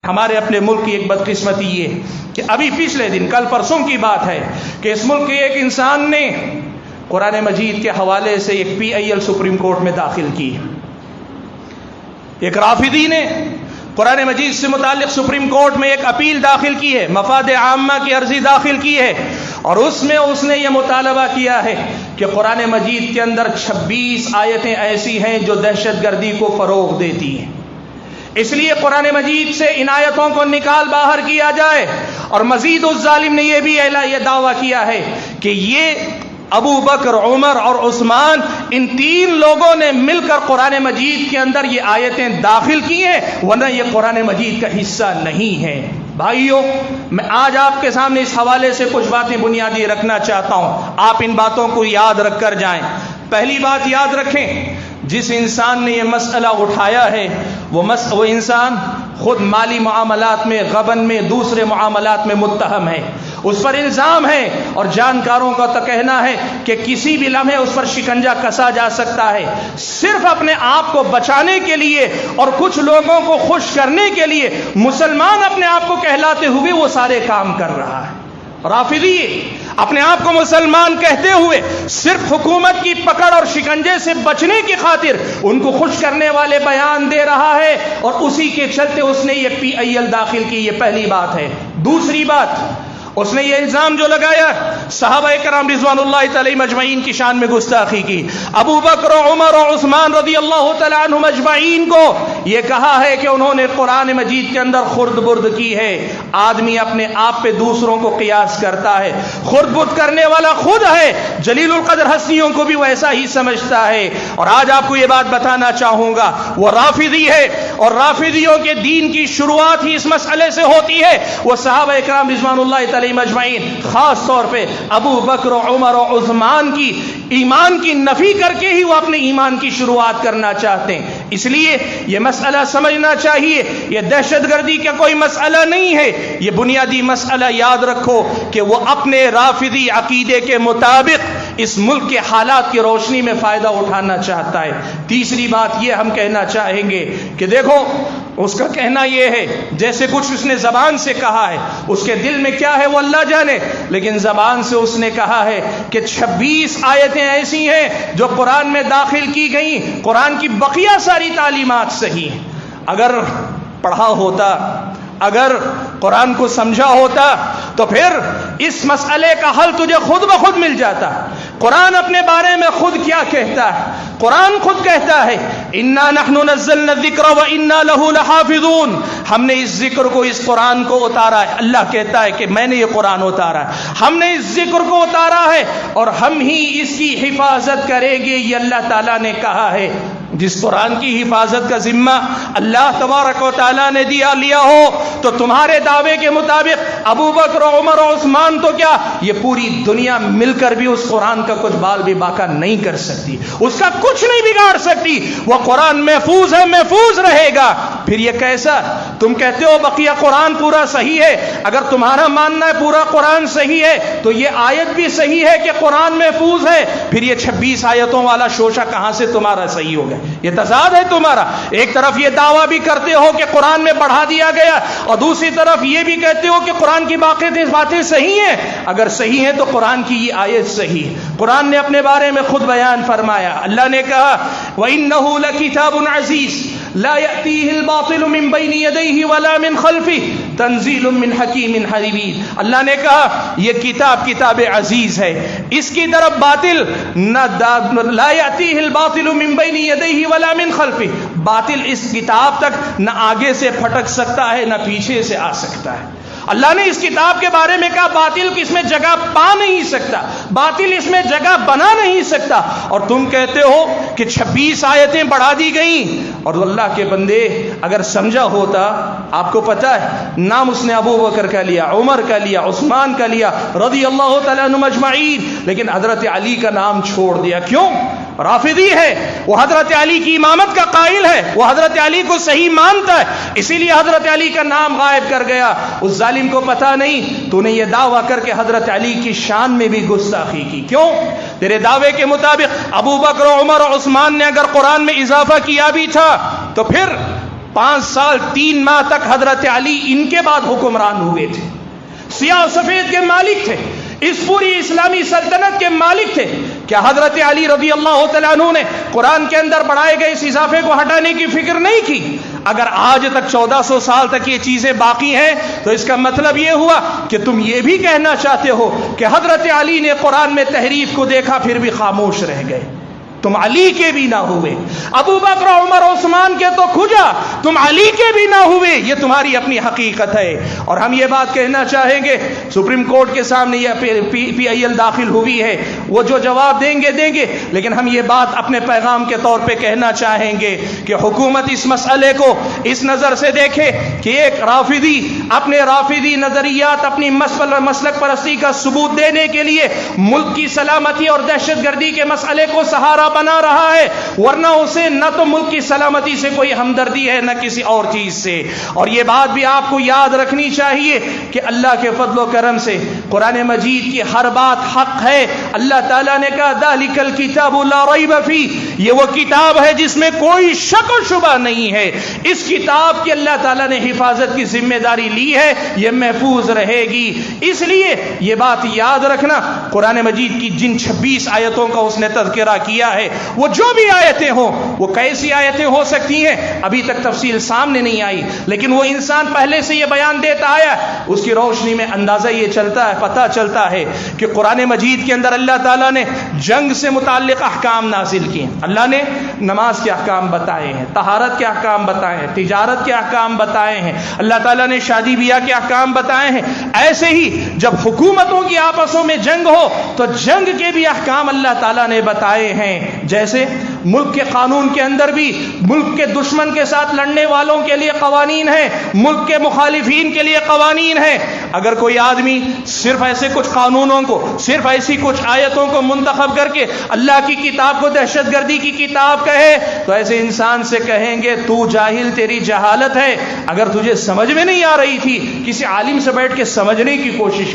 ہمارے اپنے ملک کی ایک بدقسمتی یہ کہ ابھی پچھلے دن کل پرسوں کی بات ہے کہ اس ملک کے ایک انسان نے قرآن مجید کے حوالے سے ایک PIL سپریم کورٹ میں داخل کی. ایک رافضی نے قرآن مجید سے متعلق سپریم کورٹ میں ایک اپیل داخل کی ہے، مفاد عامہ کی عرضی داخل کی ہے، اور اس میں اس نے یہ مطالبہ کیا ہے کہ قرآن مجید کے اندر 26 آیتیں ایسی ہیں جو دہشت گردی کو فروغ دیتی ہیں، اس لیے قرآن مجید سے ان آیتوں کو نکال باہر کیا جائے. اور مزید اس ظالم نے یہ بھی یہ دعویٰ کیا ہے کہ یہ ابو بکر، عمر اور عثمان، ان 3 لوگوں نے مل کر قرآن مجید کے اندر یہ آیتیں داخل کی ہیں، ورنہ یہ قرآن مجید کا حصہ نہیں ہے. بھائیوں، میں آج آپ کے سامنے اس حوالے سے کچھ باتیں بنیادی رکھنا چاہتا ہوں، آپ ان باتوں کو یاد رکھ کر جائیں. پہلی بات یاد رکھیں، جس انسان نے یہ مسئلہ اٹھایا ہے وہ انسان خود مالی معاملات میں، غبن میں، دوسرے معاملات میں متہم ہے. اس پر الزام ہے اور جانکاروں کا تو کہنا ہے کہ کسی بھی لمحے اس پر شکنجہ کسا جا سکتا ہے. صرف اپنے آپ کو بچانے کے لیے اور کچھ لوگوں کو خوش کرنے کے لیے مسلمان اپنے آپ کو کہلاتے ہوئے وہ سارے کام کر رہا ہے. رافضی اپنے آپ کو مسلمان کہتے ہوئے صرف حکومت کی پکڑ اور شکنجے سے بچنے کی خاطر ان کو خوش کرنے والے بیان دے رہا ہے، اور اسی کے چلتے اس نے یہ PIL داخل کی. یہ پہلی بات ہے. دوسری بات، اس نے یہ الزام جو لگایا صحابہ کرام رضوان اللہ تعالی مجمعین کی شان میں گستاخی کی. ابو بکر، عمر اور عثمان رضی اللہ تعالی عنہم اجمعین کو یہ کہا ہے کہ انہوں نے قرآن مجید کے اندر خرد برد کی ہے. آدمی اپنے آپ پہ دوسروں کو قیاس کرتا ہے، خرد برد کرنے والا خود ہے. جلیل القدر ہستیوں کو بھی ویسا ہی سمجھتا ہے. اور آج آپ کو یہ بات بتانا چاہوں گا، وہ رافضی ہے، اور رافضیوں کے دین کی شروعات ہی اس مسئلے سے ہوتی ہے. وہ صحابہ کرام رضوان اللہ تعالی مجمعین، خاص طور پہ ابو بکر، عمر اور عثمان کی ایمان کی نفی کر کے ہی وہ اپنے ایمان کی شروعات کرنا چاہتے ہیں. اس لیے یہ مسئلہ سمجھنا چاہیے، یہ دہشت گردی کا کوئی مسئلہ نہیں ہے. یہ بنیادی مسئلہ یاد رکھو کہ وہ اپنے رافضی عقیدے کے مطابق اس ملک کے حالات کی روشنی میں فائدہ اٹھانا چاہتا ہے. تیسری بات یہ ہم کہنا چاہیں گے کہ دیکھو، اس کا کہنا یہ ہے جیسے کچھ اس نے زبان سے کہا ہے، اس کے دل میں کیا ہے وہ اللہ جانے، لیکن زبان سے اس نے کہا ہے کہ 26 آیتیں ایسی ہیں جو قرآن میں داخل کی گئیں. قرآن کی بقیہ ساری تعلیمات صحیح ہیں. اگر پڑھا ہوتا، اگر قرآن کو سمجھا ہوتا تو پھر اس مسئلے کا حل تجھے خود بخود مل جاتا. قرآن اپنے بارے میں خود کیا کہتا ہے؟ قرآن خود کہتا ہے انا نحن نزلنا الذکر وانا له لحافظون. ہم نے اس ذکر کو، اس قرآن کو اتارا ہے. اللہ کہتا ہے کہ میں نے یہ قرآن اتارا ہے، ہم نے اس ذکر کو اتارا ہے اور ہم ہی اس کی حفاظت کریں گے. یہ اللہ تعالیٰ نے کہا ہے. جس قرآن کی حفاظت کا ذمہ اللہ تبارک و تعالیٰ نے لیا ہو تو تمہارے دعوے کے مطابق ابو بکر، عمر اور عثمان تو کیا، یہ پوری دنیا مل کر بھی اس قرآن کا کچھ بال بھی باقا نہیں کر سکتی، اس کا کچھ نہیں بگاڑ سکتی. وہ قرآن محفوظ ہے، محفوظ رہے گا. پھر یہ کیسا؟ تم کہتے ہو بقیہ قرآن پورا صحیح ہے. اگر تمہارا ماننا ہے پورا قرآن صحیح ہے تو یہ آیت بھی صحیح ہے کہ قرآن محفوظ ہے. پھر یہ 26 آیتوں والا شوشہ کہاں سے تمہارا صحیح ہو گیا؟ یہ تضاد ہے تمہارا. ایک طرف یہ دعویٰ بھی کرتے ہو کہ قرآن میں بڑھا دیا گیا، اور دوسری طرف یہ بھی کہتے ہو کہ قرآن کی باقی باتیں صحیح ہیں. اگر صحیح ہیں تو قرآن کی یہ آیت صحیح ہے. قرآن نے اپنے بارے میں خود بیان فرمایا. اللہ نے کہا وَإِنَّهُ لَكِتَابٌ عَزِيزٌ لَا يَأْتِيهِ الْبَاطِلُ مِنْ بَيْنِ يَدَيْهِ وَلَا مِنْ خَلْفِهِ تنزیل من حکیم حمید. اللہ نے کہا یہ کتاب عزیز ہے، اس کی طرف باطل لا یأتیہ الباطل من بین یدیہ ولا من خلفہ، باطل اس کتاب تک نہ آگے سے پھٹک سکتا ہے نہ پیچھے سے آ سکتا ہے. اللہ نے اس کتاب کے بارے میں کہا باطل اس میں جگہ پا نہیں سکتا، باطل اس میں جگہ بنا نہیں سکتا. اور تم کہتے ہو کہ 26 آیتیں بڑھا دی گئیں. اور اللہ کے بندے اگر سمجھا ہوتا، آپ کو پتا ہے نام اس نے ابو بکر کا لیا، عمر کا لیا، عثمان کا لیا رضی اللہ تعالیٰ عنہم اجمعین، لیکن حضرت علی کا نام چھوڑ دیا. کیوں؟ رافضی ہے، وہ حضرت علی کی امامت کا قائل ہے، وہ حضرت علی کو صحیح مانتا ہے، اسی لیے حضرت علی کا نام غائب کر گیا. اس ظالم کو پتا نہیں تو نے یہ دعویٰ کر کے حضرت علی کی شان میں بھی گستاخی کی. کیوں؟ تیرے دعوے کے مطابق ابو بکر، عمر اور عثمان نے اگر قرآن میں اضافہ کیا بھی تھا تو پھر 5 سال 3 ماہ تک حضرت علی ان کے بعد حکمران ہوئے تھے، سیاہ و سفید کے مالک تھے، اس پوری اسلامی سلطنت کے مالک تھے. کیا حضرت علی رضی اللہ تعالیٰ عنہ نے قرآن کے اندر بڑھائے گئے اس اضافے کو ہٹانے کی فکر نہیں کی؟ اگر آج تک 1400 سال تک یہ چیزیں باقی ہیں تو اس کا مطلب یہ ہوا کہ تم یہ بھی کہنا چاہتے ہو کہ حضرت علی نے قرآن میں تحریف کو دیکھا پھر بھی خاموش رہ گئے. تم علی کے بھی نہ ہوئے، ابو بکر عمر عثمان کے تو کھجا، تم علی کے بھی نہ ہوئے. یہ تمہاری اپنی حقیقت ہے. اور ہم یہ بات کہنا چاہیں گے، سپریم کورٹ کے سامنے یہ پی آئی ایل داخل ہوئی ہے، وہ جو جواب دیں گے، لیکن ہم یہ بات اپنے پیغام کے طور پہ کہنا چاہیں گے کہ حکومت اس مسئلے کو اس نظر سے دیکھے کہ ایک رافضی اپنے رافضی نظریات، اپنی مسلک پرستی کا ثبوت دینے کے لیے ملک کی سلامتی اور دہشت گردی کے مسئلے کو سہارا بنا رہا ہے، ورنہ اسے نہ تو ملک کی سلامتی سے کوئی ہمدردی ہے نہ کسی اور چیز سے. اور یہ بات بھی آپ کو یاد رکھنی چاہیے کہ اللہ کے فضل و کرم سے قرآن مجید کی ہر بات حق ہے. اللہ تعالیٰ نے کہا ذالک الکتاب لا ریب فیہ، یہ وہ کتاب ہے جس میں کوئی شک و شبہ نہیں ہے. اس کتاب کی اللہ تعالیٰ نے حفاظت کی ذمہ داری لی ہے، یہ محفوظ رہے گی. اس لیے یہ بات یاد رکھنا، قرآن مجید کی جن 26 آیتوں کا اس نے تذکرہ کیا ہے، وہ جو بھی آیتیں ہوں، وہ کیسی آیتیں ہو سکتی ہیں ابھی تک تفصیل سامنے نہیں آئی، لیکن وہ انسان پہلے سے یہ بیان دیتا آیا، اس کی روشنی میں اندازہ یہ چلتا ہے، پتہ چلتا ہے کہ قرآن مجید کے اندر اللہ تعالیٰ نے جنگ سے متعلق احکام نازل کیے. اللہ نے نماز کے احکام بتائے ہیں، طہارت کے احکام بتائے ہیں، تجارت کے احکام بتائے ہیں، اللہ تعالیٰ نے شادی بیاہ کے احکام بتائے ہیں. ایسے ہی جب حکومتوں کی آپسوں میں جنگ ہو تو جنگ کے بھی احکام اللہ تعالیٰ نے بتائے ہیں. جیسے ملک کے قانون کے اندر بھی ملک کے دشمن کے ساتھ لڑنے والوں کے لیے قوانین ہیں، ملک کے مخالفین کے لیے قوانین ہیں. اگر کوئی آدمی صرف ایسے کچھ قانونوں کو، صرف ایسی کچھ آیتوں کو منتخب کر کے اللہ کی کتاب کو دہشت گردی کی کتاب کہے تو ایسے انسان سے کہیں گے تو جاہل، تیری جہالت ہے. اگر تجھے سمجھ میں نہیں آ رہی تھی، کسی عالم سے بیٹھ کے سمجھنے کی کوشش کر.